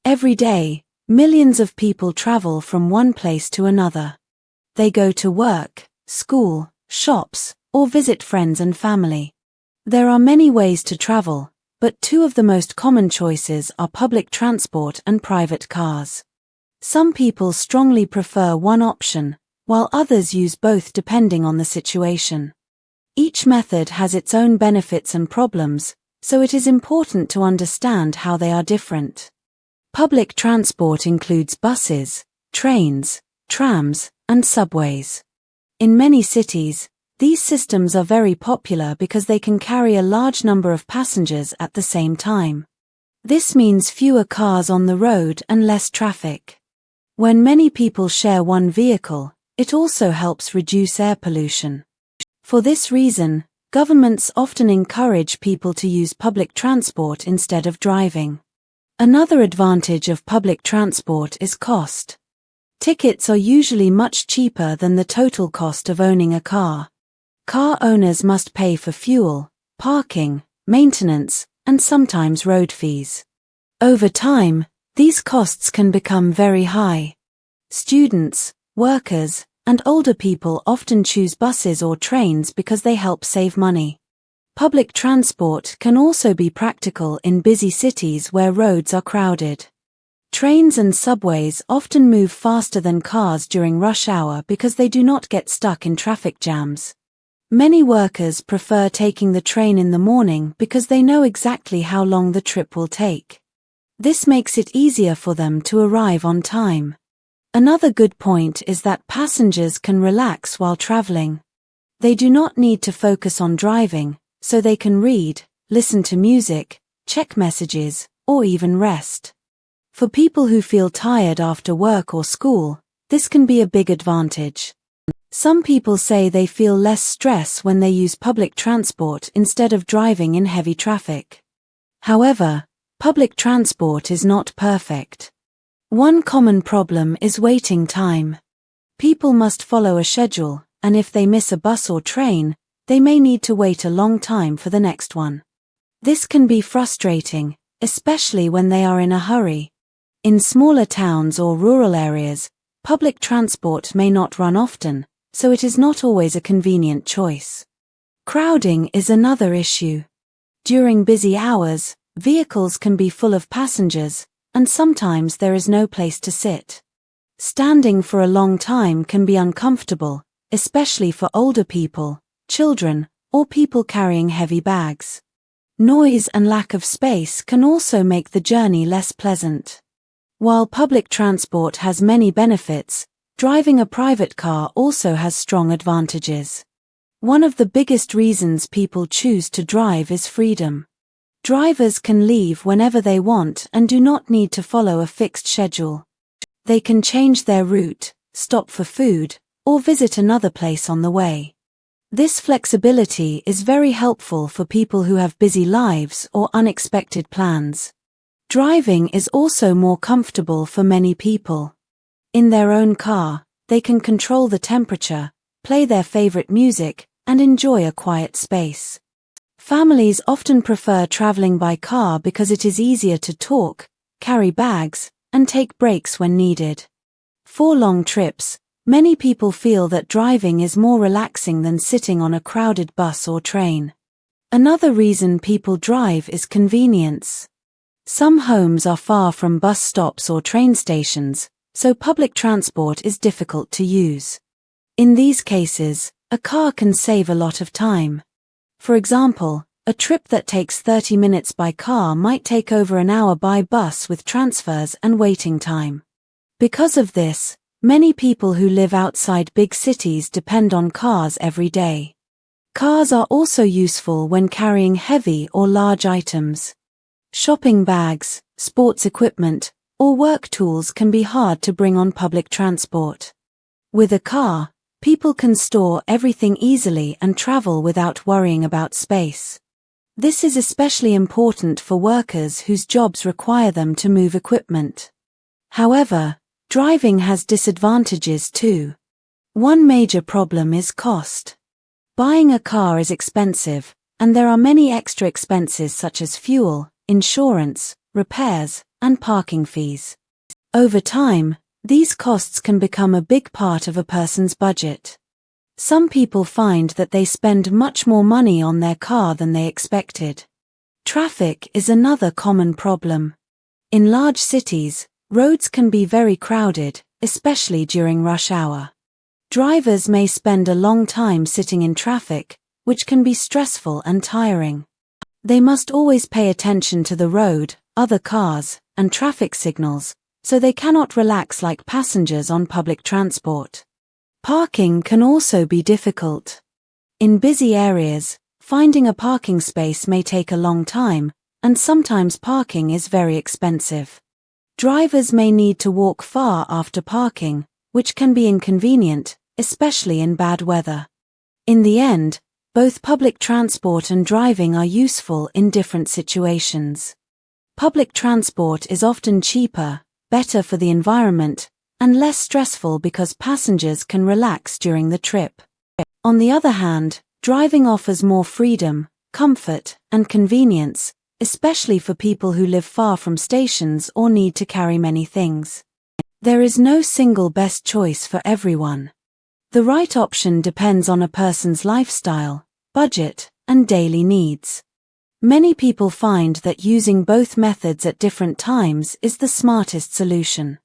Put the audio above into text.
Every day, millions of people travel from one place to another. They go to work, school, shops, or visit friends and family. There are many ways to travel, but two of the most common choices are public transport and private cars. Some people strongly prefer one option, while others use both depending on the situation. Each method has its own benefits and problems, so it is important to understand how they are different. Public transport includes buses, trains, trams, and subways. In many cities, these systems are very popular because they can carry a large number of passengers at the same time. This means fewer cars on the road and less traffic. When many people share one vehicle, it also helps reduce air pollution. For this reason, governments often encourage people to use public transport instead of driving. Another advantage of public transport is cost. Tickets are usually much cheaper than the total cost of owning a car. Car owners must pay for fuel, parking, maintenance, and sometimes road fees. Over time, these costs can become very high. Students, workers, and older people often choose buses or trains because they help save money. Public transport can also be practical in busy cities where roads are crowded. Trains and subways often move faster than cars during rush hour because they do not get stuck in traffic jams. Many workers prefer taking the train in the morning because they know exactly how long the trip will take. This makes it easier for them to arrive on time. Another good point is that passengers can relax while traveling. They do not need to focus on driving, so they can read, listen to music, check messages, or even rest. For people who feel tired after work or school, this can be a big advantage. Some people say they feel less stress when they use public transport instead of driving in heavy traffic. However, public transport is not perfect. One common problem is waiting time. People must follow a schedule, and if they miss a bus or train, they may need to wait a long time for the next one. This can be frustrating, especially when they are in a hurry. In smaller towns or rural areas, public transport may not run often, so it is not always a convenient choice. Crowding is another issue. During busy hours, vehicles can be full of passengers, and sometimes there is no place to sit. Standing for a long time can be uncomfortable, especially for older people, children, or people carrying heavy bags. Noise and lack of space can also make the journey less pleasant. While public transport has many benefits, driving a private car also has strong advantages. One of the biggest reasons people choose to drive is freedom. Drivers can leave whenever they want and do not need to follow a fixed schedule. They can change their route, stop for food, or visit another place on the way. This flexibility is very helpful for people who have busy lives or unexpected plans. Driving is also more comfortable for many people. In their own car, they can control the temperature, play their favorite music, and enjoy a quiet space. Families often prefer traveling by car because it is easier to talk, carry bags, and take breaks when needed. For long trips, many people feel that driving is more relaxing than sitting on a crowded bus or train. Another reason people drive is convenience. Some homes are far from bus stops or train stations, so public transport is difficult to use. In these cases, a car can save a lot of time. For example, a trip that takes 30 minutes by car might take over an hour by bus with transfers and waiting time. Because of this, many people who live outside big cities depend on cars every day. Cars are also useful when carrying heavy or large items. Shopping bags, sports equipment, or work tools can be hard to bring on public transport. With a car, people can store everything easily and travel without worrying about space. This is especially important for workers whose jobs require them to move equipment. However, driving has disadvantages too. One major problem is cost. Buying a car is expensive, and there are many extra expenses such as fuel, insurance, repairs, and parking fees. Over time, these costs can become a big part of a person's budget. Some people find that they spend much more money on their car than they expected. Traffic is another common problem. In large cities, roads can be very crowded, especially during rush hour. Drivers may spend a long time sitting in traffic, which can be stressful and tiring. They must always pay attention to the road, other cars, and traffic signals, so they cannot relax like passengers on public transport. Parking can also be difficult. In busy areas, finding a parking space may take a long time, and sometimes parking is very expensive. Drivers may need to walk far after parking, which can be inconvenient, especially in bad weather. In the end, both public transport and driving are useful in different situations. Public transport is often cheaper, better for the environment, and less stressful because passengers can relax during the trip. On the other hand, driving offers more freedom, comfort, and convenience, especially for people who live far from stations or need to carry many things. There is no single best choice for everyone. The right option depends on a person's lifestyle, budget, and daily needs. Many people find that using both methods at different times is the smartest solution.